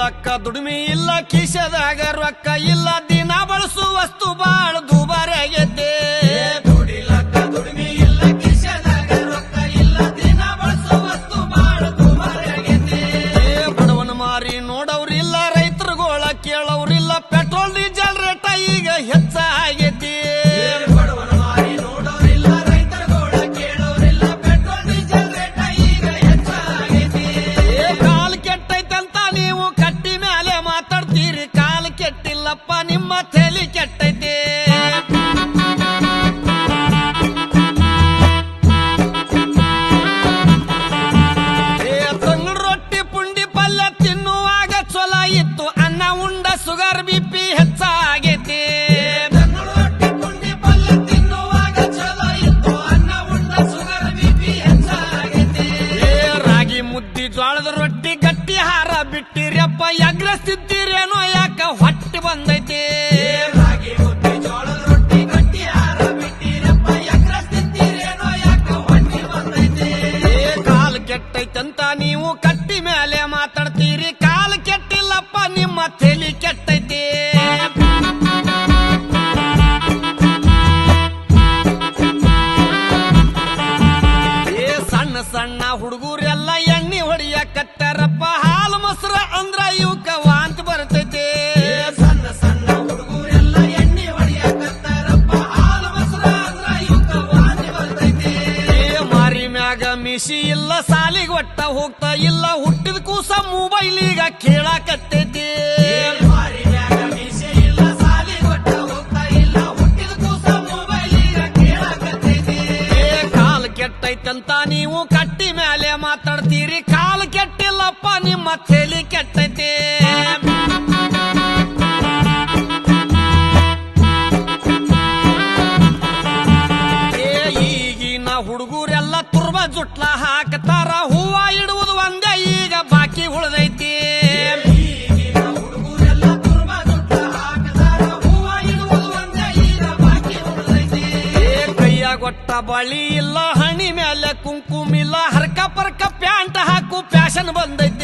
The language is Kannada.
ದುಡಿಲಕ್ಕ ದುಡಿಮೆ ಇಲ್ಲ ಕಿಶದಾಗ ರೊಕ್ಕ ಇಲ್ಲ ದಿನ ಬಳಸು ವಸ್ತು ಬಾಳ ದುಬಾರಿಯಾಗೈತೆ ದುಡಿಲಕ್ಕ ದುಡಿಮೆ ಇಲ್ಲ ಕಿಶದಾಗ ರೊಕ್ಕ ಇಲ್ಲ ದಿನ ಬಳಸೋ ವಸ್ತು ಬಾಳ ದುಬಾರಿಯಾಗೈತಿ ಬಡವನ ಮಾರಿ ನೋಡವ್ರಿಲ್ಲ ರೈತರುಗೋಳ ಕೇಳವ್ರಿಲ್ಲ ಪೆಟ್ರೋಲ್ ಡೀಸೆಲ್ ರೇಟ ಈಗ ಹೆಚ್ಚಾಗೈತಿ ಬಡವನ ಮಾರಿ ನೋಡೋರಿಲ್ಲ ರೈತರುಗೋಳ ಕೇಳೋರಿಲ್ಲ ಪೆಟ್ರೋಲ್ ಡೀಸೆಲ್ ರೇಟ ಈಗ ಹೆಚ್ಚಾಗೈತಿ ಕಾಲ್ ಕೆಟ್ಟೈತಂತ ನೀವು ಕಟ್ಟಿ ಮೇಲೆ ಮಾತಾಡ್ತೀರಿ ಕಾಲ್ ಕೆಟ್ಟಿಲ್ಲಪ್ಪ ನಿಮ್ಮ ತಲೆ ಕೆಟ್ಟೈತಿ ತಂಗಳು ರೊಟ್ಟಿ ಪುಂಡಿ ಪಲ್ಯ ತಿನ್ನುವಾಗ ಚೊಲ ಇತ್ತು ಅನ್ನ ಉಂಡ ಸುಗರ್ ಬಿಪಿ ಹೆಚ್ಚಾಗೈತಿ ರೊಟ್ಟಿ ಪುಂಡಿ ಪಲ್ಯ ತಿನ್ನುವಾಗ ಚಲೋ ಇತ್ತು ಅನ್ನ ಉಂಡ ಸುಗರ್ ಬಿಪಿ ಹೆಚ್ಚಾಗೈತಿ ರಾಗಿ ಮುದ್ದಿ ಜೋಳದ ರೊಟ್ಟಿ ಗಟ್ಟಿ ಹಾರ ಬಿಟ್ಟಿರಪ್ಪ ಎಗ್ರಸ್ತಿದ್ದೀರೇನೋ ಯಾಕ ಹೊಟ್ಟೆ ಬಂದೈತಿ ರಾಗಿ ಮುದ್ದೆ ಜೋಳದ ರೊಟ್ಟಿ ಗಟ್ಟಿ ಆಹಾರ ಬಿಟ್ಟಿರಪ್ಪ ಎಗ್ರಸ್ತಿದ್ದೀರೇನೋ ಯಾಕ ಹೊಟ್ಟೆ ಬಂದೈತಿ ಕಾಲ್ ಕೆಟ್ಟೈತಂತ ನೀವು ಕಟ್ಟಿ ಮೇಲೆ ಮಾತಾಡ್ತೀರಿ ಕಾಲ್ ಕೆಟ್ಟಿಲ್ಲಪ್ಪ ನಿಮ್ಮ ತಲೆ ಕೆಟ್ಟೈತಿ ಸಣ್ಣ ಸಣ್ಣ ಹುಡುಗರೆಲ್ಲ ಎಣ್ಣೆ ಹೊಡಿಯಕತ್ತಾರಪ್ಪ ಹಾಲು ಮೊಸರು ಅಂದ್ರ ಇವಕ್ಕ ವಾಂತಿ ಬರ್ತೈತಿ ಸಣ್ಣ ಸಣ್ಣ ಹುಡುಗರೆಲ್ಲ ಎಣ್ಣೆ ಹೊಡಿಯಕತ್ತಾರಪ್ಪ ಹಾಲು ಮೊಸರು ಅಂದ್ರ ಇವಕ್ಕ ವಾಂತಿ ಬರ್ತೈತಿ ಮಾರಿ ಮ್ಯಾಗ ಮಿಸಿ ಇಲ್ಲ ಸಾಲಿಗೆ ಒಟ್ಟ ಹೋಗ್ತಾ ಇಲ್ಲ ಹುಟ್ಟಿದ ಕೂಸ ಮೊಬೈಲ್ ಈಗ ಕೇಳಾಕತ್ತೈತಿ ಮಾರಿ ಮ್ಯಾಗ ಮೀಸೆ ಇಲ್ಲ ಸಾಲಿ ಕೊಟ್ಟ ಹೋಗ್ತಾ ಇಲ್ಲ ಹುಟ್ಟಿದ ಕೂಸ ಮೊಬೈಲ್ ಈಗ ಕೇಳಾಕತ್ತೈತಿ ಕಾಲ್ ಕೆಟ್ಟೈತಂತ ನೀವು ಕಟ್ಟಿ ಮೇಲೆ ಮಾತಾಡ್ತೀರಿ ಕಾಲ್ ಕೆಟ್ಟಿಲ್ಲಪ್ಪ ನಿಮ್ಮ ತಲೆ ಕೆಟ್ಟೈತಿ ಈಗಿನ ಹುಡುಗರೆಲ್ಲ ತುರ್ಬ ಜುಟ್ಲ ಹಾಕ್ತಾರ ಹೂವ ಇಡುವುದು ಒಂದೇ ಈಗ ಬಾಕಿ ಉಳ್ದೈತಿ ಈಗಿನ ಹುಡುಗರೆಲ್ಲ ತುರ್ಬ ಜುಟ್ಟ ಹಾಕತಾರ ಹೂವ ಇಡುವುದು ಒಂದೇ ಈಗ ಬಾಕಿ ಉಳಿದೈತಿ ಕೈಯಾಗೊಟ್ಟ ಬಳಿ ಇಲ್ಲ ಹಣಿ ಮೇಲೆ ಕುಂಕುಮ ಇಲ್ಲ ಹರ್ಕ ಪರ್ಕ ಪ್ಯಾಂಟ್ ಹಾಕು ಫ್ಯಾಷನ್ ಬಂದೈತಿ